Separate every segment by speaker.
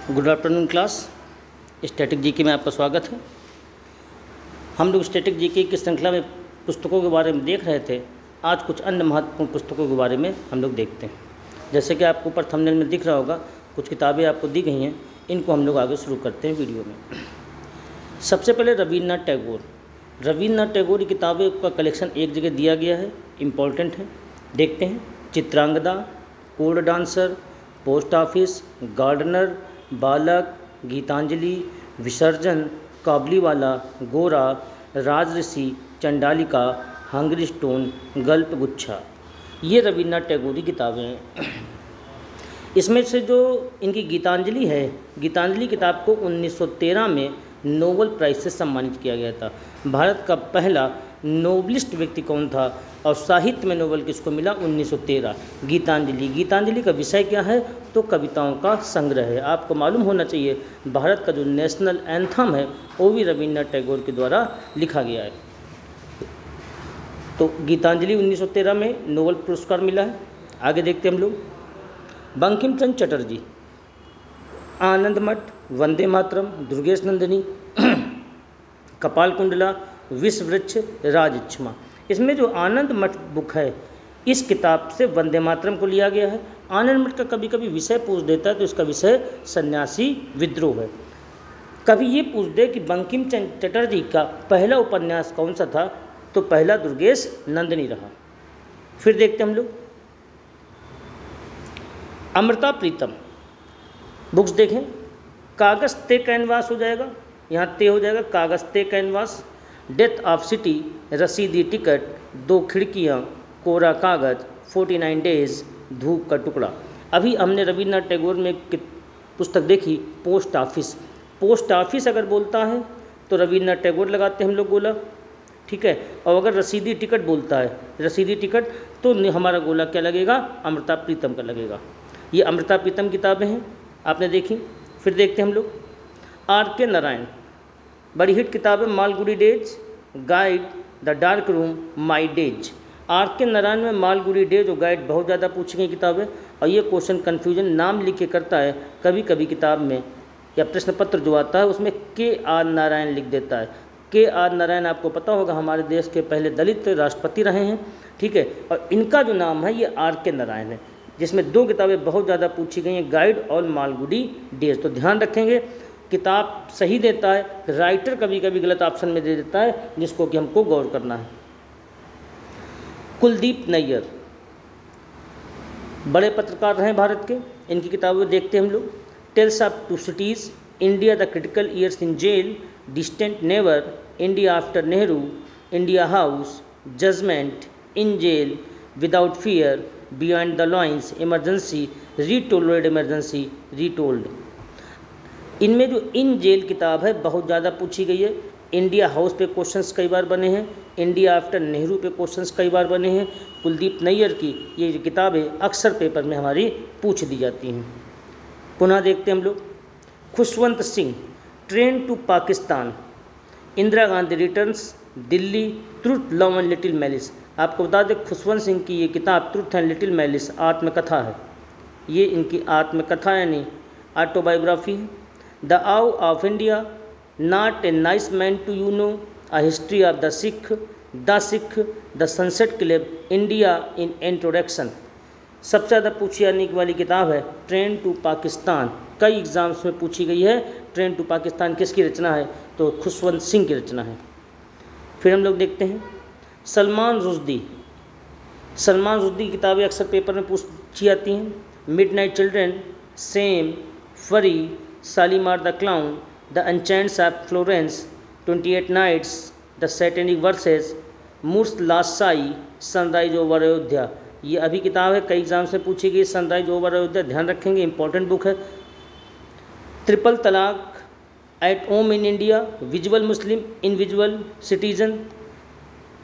Speaker 1: Good afternoon class. Static GK में आपका स्वागत है। हम लोग स्टैटिक जीके की श्रृंखला में पुस्तकों के बारे में देख रहे थे। आज कुछ अन्य महत्वपूर्ण पुस्तकों के बारे में हम लोग देखते हैं। जैसे कि आपको ऊपर थंबनेल में दिख रहा होगा, कुछ किताबें आपको दी गई हैं, इनको हम लोग आगे शुरू करते हैं वीडियो में। सबसे पहले रवींद्रनाथ टैगोर की किताबें का कलेक्शन एक जगह दिया गया है, इम्पॉर्टेंट है। देखते हैं। Chitrangada, code dancer, post office, gardener, Balak, Gitanjali, विसर्जन, काबलीवाला, गोरा, राजऋषि, चंडालिका, हंगरी स्टोन, गल्प गुच्छा, ये रवींद्रनाथ टैगोर की किताबें हैं। इसमें से जो इनकी गीतांजलि है, गीतांजलि किताब को 1913 में नोबेल प्राइज़ से सम्मानित किया गया था। भारत का पहला नोबलिस्ट व्यक्ति कौन था और साहित्य में नोबेल किसको मिला? 1913। गीतांजलि का विषय क्या है? तो कविताओं का संग्रह है। आपको मालूम होना चाहिए भारत का जो नेशनल एंथम है वो भी रवींद्रनाथ टैगोर के द्वारा लिखा गया है। तो गीतांजलि 1913 में नोबेल पुरस्कार मिला है। आगे देखते हैं हम लोग। बंकिम चंद्र चटर्जी, आनंद मठ, वंदे मातरम, दुर्गेश नंदिनी, कपाल कुंडला, विश्व वृक्ष, राजक्षमा। इसमें जो आनंद मठ बुक है, इस किताब से वंदे मातरम को लिया गया है। आनंद मठ का कभी कभी विषय पूछ देता है, तो इसका विषय सन्यासी विद्रोह है। कभी ये पूछ दे कि बंकिम चंद्र चटर्जी का पहला उपन्यास कौन सा था, तो पहला दुर्गेश नंदिनी रहा। फिर देखते हम लोग अमृता प्रीतम बुक्स देखें। कागज ते कैनवास हो जाएगा, यहाँ ते हो जाएगा, कागज ते कैनवास, डेथ ऑफ सिटी, रसीदी टिकट, दो खिड़कियाँ, कोरा कागज, 49 डेज, धूप का टुकड़ा। अभी हमने रवींद्रनाथ टैगोर में एक पुस्तक देखी, पोस्ट ऑफिस। पोस्ट ऑफिस अगर बोलता है तो रवींद्रनाथ टैगोर लगाते हैं हम लोग गोला, ठीक है। और अगर रसीदी टिकट बोलता है, रसीदी टिकट, तो हमारा गोला क्या लगेगा? अमृता प्रीतम का लगेगा। ये अमृता प्रीतम किताबें हैं, आपने देखी। फिर देखते हैं हम लोग R.K. नारायण, बड़ी हिट किताब है, Malgudi days, guide, the dark room, my days. R.K. Narayan में मालगुडी डेज और गाइड बहुत ज़्यादा पूछी गई किताब है। और ये क्वेश्चन कन्फ्यूजन नाम लिख के करता है कभी कभी किताब में, या प्रश्न पत्र जो आता है उसमें K.R. नारायण लिख देता है। K.R. नारायण आपको पता होगा हमारे देश के पहले दलित राष्ट्रपति रहे हैं, ठीक है। और इनका जो नाम है ये R.K. नारायण है, जिसमें दो किताबें बहुत ज़्यादा पूछी गई हैं, गाइड और मालगुडी डेज। तो ध्यान रखेंगे, किताब सही देता है, राइटर कभी कभी गलत ऑप्शन में दे देता है, जिसको कि हमको गौर करना है। कुलदीप नैयर बड़े पत्रकार रहे भारत के, इनकी किताबें देखते हैं हम लोग। Tales of two cities, India the critical years in jail, distant never, India after Nehru, India house, judgement, in jail, without fear, beyond the lines, emergency, retold emergency, retold. इनमें जो इन जेल किताब है बहुत ज़्यादा पूछी गई है। इंडिया हाउस पे क्वेश्चंस कई बार बने हैं, इंडिया आफ्टर नेहरू पे क्वेश्चंस कई बार बने हैं। कुलदीप नैयर की ये जो किताबें अक्सर पेपर में हमारी पूछ दी जाती हैं। पुनः देखते हैं हम लोग Khushwant Singh, train to Pakistan, Indira Gandhi returns, Delhi, truth, love and little malice. आपको बता दें खुशवंत सिंह की ये किताब ट्रुथ एंड लिटिल मैलिस आत्मकथा है। ये इनकी आत्मकथा यानी ऑटोबायोग्राफी है। द आउ of India, not a nice man to you know, a history of the Sikh, the sunset club, India in introduction. सबसे ज़्यादा पूछी जाने वाली किताब है ट्रेन टू पाकिस्तान। कई एग्ज़ाम्स में पूछी गई है। ट्रेन टू पाकिस्तान किसकी रचना है? तो खुशवंत सिंह की रचना है। फिर हम लोग देखते हैं सलमान रुश्दी की किताबें अक्सर पेपर में पूछी जाती हैं। Midnight children, shame, fury, Shalimar the clown, the enchantress of Florence, 28 nights, the satanic verses, Moor's last sigh, sunrise over Ayodhya. ये अभी किताब है, कई एग्जाम्स में पूछी गई। सनराइज ओवर अयोध्या ध्यान रखेंगे, इंपॉर्टेंट बुक है। Triple talaq, at home in India, visible Muslim, invisible citizen,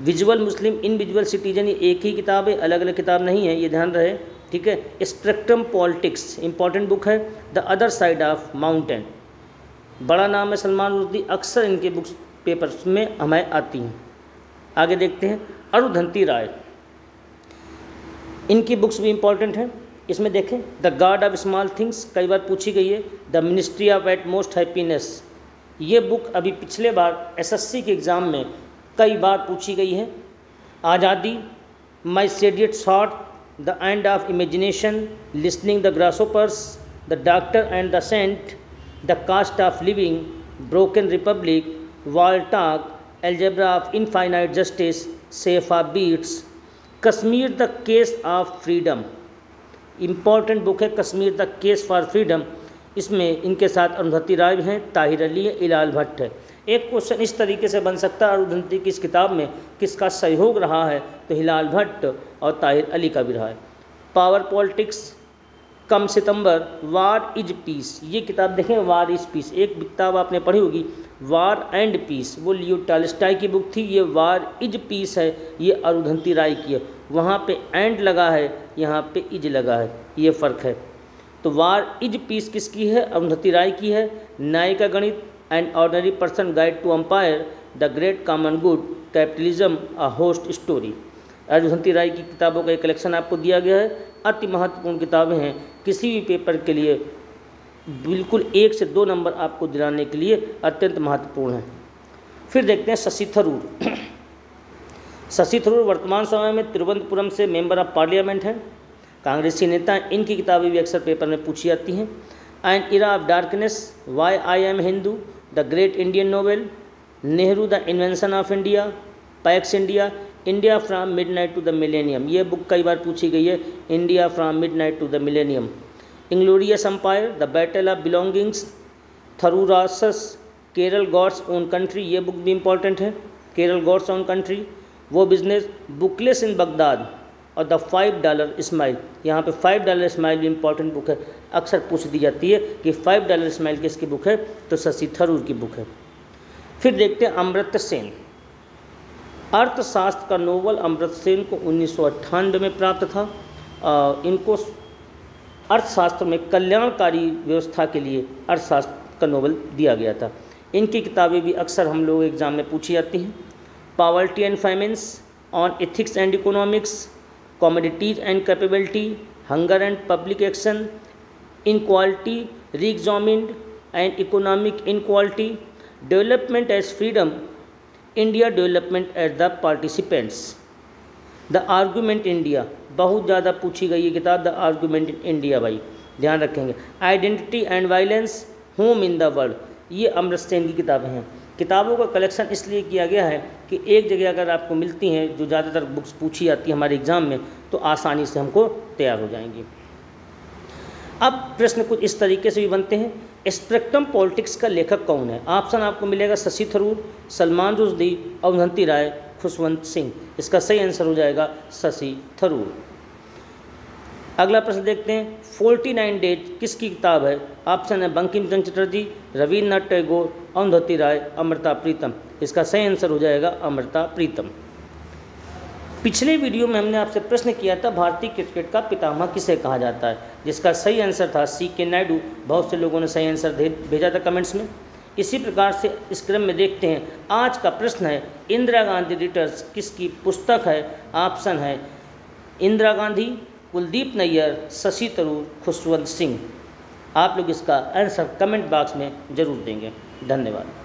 Speaker 1: visible Muslim, invisible citizen, ये एक ही किताब है, अलग अलग किताब नहीं है, ये ध्यान रहे, ठीक है। स्पेक्ट्रम पॉलिटिक्स इंपॉर्टेंट बुक है। The other side of mountain, बड़ा नाम है सलमान रुश्दी, अक्सर इनके बुक्स पेपर्स में हमें आती हैं। आगे देखते हैं अरुंधति राय, इनकी बुक्स भी इंपॉर्टेंट हैं। इसमें देखें the god of small things कई बार पूछी गई है। The ministry of utmost happiness, ये बुक अभी पिछले बार एसएससी के एग्ज़ाम में कई बार पूछी गई है। Azadi, my seditious heart, the end of imagination, listening the grasshoppers, the doctor and the saint, the cost of living, broken republic, wall talk, algebra of infinite justice, shape of beasts, Kashmir the case of freedom, important book है Kashmir the case for freedom. इसमें इनके साथ अरुंधति राय हैं, ताहिर अली है, इलाल भट्ट है। एक question इस तरीके से बन सकता है अरुंधति की इस किताब में किसका सहयोग रहा है, तो हिलाल भट्ट और ताहिर अली का भी रहा है। Power politics, come September, war is peace, ये किताब देखें वार इज पीस, एक किताब आपने पढ़ी होगी वार एंड पीस, वो लियो टॉल्स्टॉय की बुक थी। ये वार इज पीस है, ये अरुंधति राय की है। वहाँ पे एंड लगा है, यहाँ पे इज लगा है, ये फ़र्क है। तो वार इज पीस किसकी है, अरुंधति राय की है। न्याय का गणित, and ordinary person guide to empire, the great common good, capitalism a ghost story, Arundhati Roy की किताबों का एक कलेक्शन आपको दिया गया है। अति महत्वपूर्ण किताबें हैं, किसी भी पेपर के लिए बिल्कुल 1 से 2 नंबर आपको दिलाने के लिए अत्यंत महत्वपूर्ण है। फिर देखते हैं शशि थरूर। शशि थरूर वर्तमान समय में तिरुवनंतपुरम से मेंबर ऑफ पार्लियामेंट हैं, कांग्रेसी नेता। इनकी किताबें भी अक्सर पेपर में पूछी जाती हैं। An era of darkness, why I am Hindu, the great Indian novel, Nehru the invention of India, pax India, India from midnight to the millennium, ये बुक कई बार पूछी गई है, India from midnight to the millennium. Inglorious empire, the battle of belongings, Tharoorosaurus, Kerala god's own country, ये book भी important है, Kerala god's own country. वो बिजनेस, बुकलेस इन बगदाद और द $5 स्माइल, यहाँ पे $5 स्माइल भी इंपॉर्टेंट बुक है, अक्सर पूछ दी जाती है कि $5 स्माइल किसकी बुक है, तो शशि थरूर की बुक है। फिर देखते हैं अमर्त्य सेन। अर्थशास्त्र का नोबल अमर्त्य सेन को 1998 में प्राप्त था। इनको अर्थशास्त्र में कल्याणकारी व्यवस्था के लिए अर्थशास्त्र का नोबल दिया गया था। इनकी किताबें भी अक्सर हम लोग एग्ज़ाम में पूछी जाती हैं। Poverty and famines, on ethics and economics, commodities and capability, hunger and public action, inequality reexamined and economic inequality, development as freedom, India development as the participants, the argument India, बहुत ज़्यादा पूछी गई है किताब, द आर्गूमेंट इन इंडिया, भाई ध्यान रखेंगे। Identity and violence, home in the world, ये अमर्त्य सेन की किताबें हैं। किताबों का कलेक्शन इसलिए किया गया है कि एक जगह अगर आपको मिलती हैं जो ज़्यादातर बुक्स पूछी जाती है हमारे एग्ज़ाम में, तो आसानी से हमको तैयार हो जाएंगी। अब प्रश्न कुछ इस तरीके से भी बनते हैं, स्पेक्ट्रम पॉलिटिक्स का लेखक कौन है? ऑप्शन आपको मिलेगा शशि थरूर, सलमान रुश्दी, अरुंधति राय, खुशवंत सिंह। इसका सही आंसर हो जाएगा शशि थरूर। अगला प्रश्न देखते हैं, 49 डेज किसकी किताब है? ऑप्शन है बंकिम चंद्र चटर्जी, रविन्द्रनाथ टैगोर, अरुंधति राय, अमृता प्रीतम। इसका सही आंसर हो जाएगा अमृता प्रीतम। पिछले वीडियो में हमने आपसे प्रश्न किया था भारतीय क्रिकेट का पितामह किसे कहा जाता है, जिसका सही आंसर था CK नायडू। बहुत से लोगों ने सही आंसर भेजा था कमेंट्स में। इसी प्रकार से इस क्रम में देखते हैं, आज का प्रश्न है इंदिरा गांधी रिटर्न्स किसकी पुस्तक है? ऑप्शन है इंदिरा गांधी, कुलदीप नैयर, शशि थरूर, खुशवंत सिंह। आप लोग इसका आंसर कमेंट बॉक्स में ज़रूर देंगे। धन्यवाद।